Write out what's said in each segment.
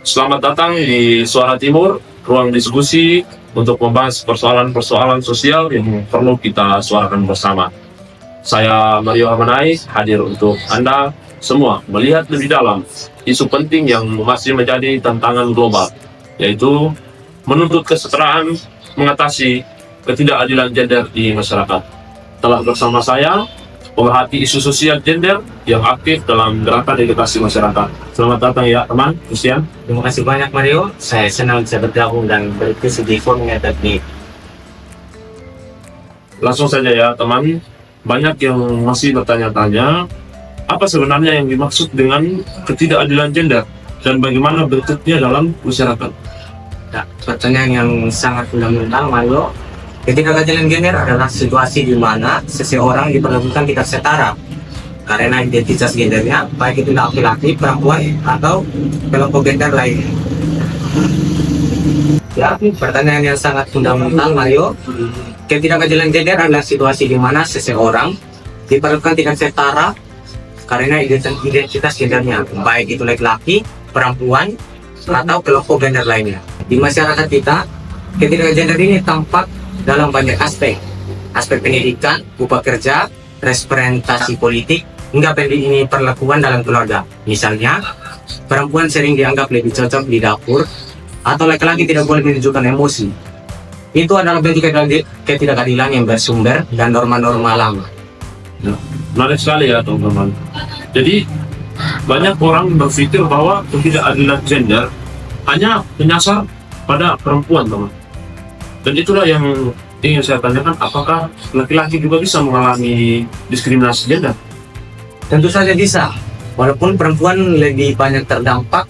Selamat datang di Suara Timur, ruang diskusi untuk membahas persoalan-persoalan sosial yang perlu kita suarakan bersama. Saya Mario Hamanai, hadir untuk Anda semua melihat lebih dalam isu penting yang masih menjadi tantangan global, yaitu menuntut kesetaraan, mengatasi ketidakadilan gender di masyarakat. Telah bersama saya pemerhati isu sosial gender yang aktif dalam gerakan edukasi masyarakat. Selamat datang ya teman, Christian. Terima kasih banyak Mario, saya senang bisa bergabung dan berdiskusi di forum yang tadi. Langsung saja ya teman, banyak yang masih bertanya-tanya apa sebenarnya yang dimaksud dengan ketidakadilan gender dan bagaimana bentuknya dalam masyarakat. Nah, pertanyaan yang sangat fundamental Mario. Ketidakadilan gender adalah situasi di mana seseorang diperlakukan tidak setara karena identitas gendernya, baik itu laki-laki, perempuan, atau kelompok gender lain. Ya, pertanyaan yang sangat fundamental Mario. Ketidakadilan gender adalah situasi di mana seseorang diperlakukan tidak setara karena identitas gendernya, baik itu laki-laki, perempuan, atau kelompok gender lainnya. Di masyarakat kita, ketidakadilan gender ini tampak dalam banyak aspek pendidikan, upah kerja, representasi politik, hingga perlakuan dalam keluarga. Misalnya, perempuan sering dianggap lebih cocok di dapur, atau laki-laki tidak boleh menunjukkan emosi. Itu adalah bentuk ketidakadilan yang bersumber dan norma-norma lama. Nah, menarik sekali ya teman-teman. Jadi banyak orang berpikir bahwa ketidakadilan gender hanya menyasar pada perempuan teman. Dan itulah yang ingin saya tanyakan, apakah laki-laki juga bisa mengalami diskriminasi gender? Tentu saja bisa, walaupun perempuan lebih banyak terdampak,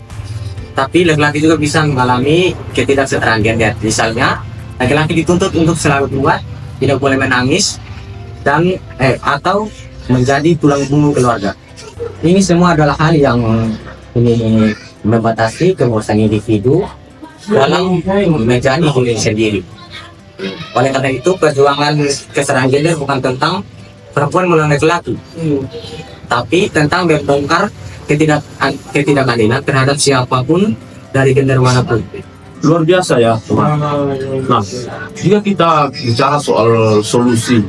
tapi laki-laki juga bisa mengalami ketidaksetaraan gender. Misalnya, laki-laki dituntut untuk selalu kuat, tidak boleh menangis, dan atau menjadi tulang punggung keluarga. Ini semua adalah hal yang ini membatasi kebebasan individu dalam menjadi diri sendiri. Oleh karena itu, perjuangan kesetaraan gender bukan tentang perempuan melawan laki-laki, tapi tentang membongkar ketidakadilan terhadap siapapun dari gender manapun. Luar biasa ya teman. Nah, jika kita bicara soal solusi,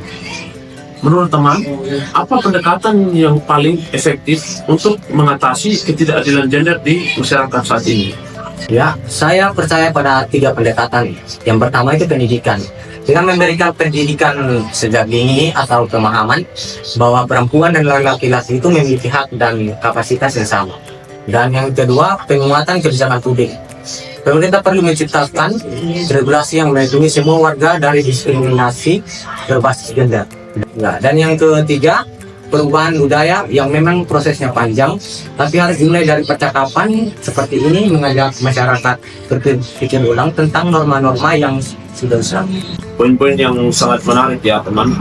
menurut teman, apa pendekatan yang paling efektif untuk mengatasi ketidakadilan gender di masyarakat saat ini? Ya, saya percaya pada 3 pendekatan. Yang pertama itu pendidikan. Dengan memberikan pendidikan sejak dini atau pemahaman bahwa perempuan dan laki-laki itu memiliki hak dan kapasitas yang sama. Dan yang kedua, penguatan kebijakan publik. Pemerintah perlu menciptakan regulasi yang melindungi semua warga dari diskriminasi berbasis gender. Nah, dan yang ketiga, perubahan budaya yang memang prosesnya panjang, tapi harus dimulai dari percakapan seperti ini, mengajak masyarakat berpikir ulang tentang norma-norma yang sudah usang. Poin-poin yang sangat menarik ya teman.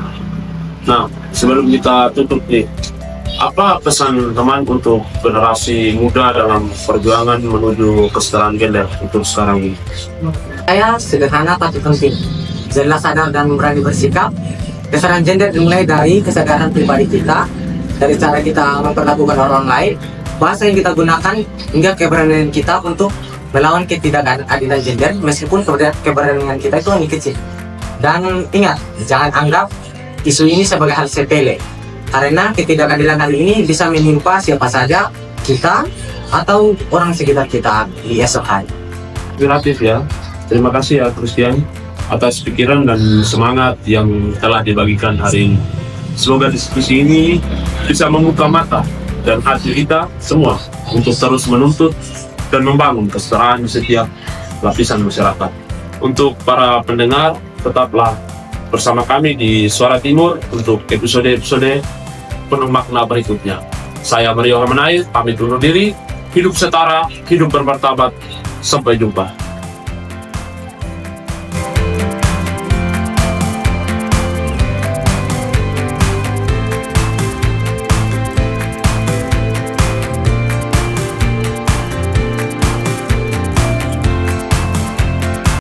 Nah, sebelum kita tutup nih, apa pesan teman untuk generasi muda dalam perjuangan menuju kesetaraan gender untuk sekarang ini? Saya sederhana tapi penting. Jelas, sadar, dan berani bersikap. Kesetaraan gender dimulai dari kesadaran pribadi kita, dari cara kita memperlakukan orang lain, bahasa yang kita gunakan, hingga keberanian kita untuk melawan ketidakadilan gender, meskipun keberanian kita itu hanya kecil. Dan ingat, jangan anggap isu ini sebagai hal sepele, karena ketidakadilan kali ini bisa menimpa siapa saja, kita atau orang sekitar kita di esok hari. Inspiratif ya. Terima kasih ya Christian atas pikiran dan semangat yang telah dibagikan hari ini. Semoga diskusi ini bisa membuka mata dan hati kita semua untuk terus menuntut dan membangun kesetaraan di setiap lapisan masyarakat. Untuk para pendengar, tetaplah bersama kami di Suara Timur untuk episode-episode penuh makna berikutnya. Saya Mario Hamanai, pamit undur diri. Hidup setara, hidup bermartabat. Sampai jumpa.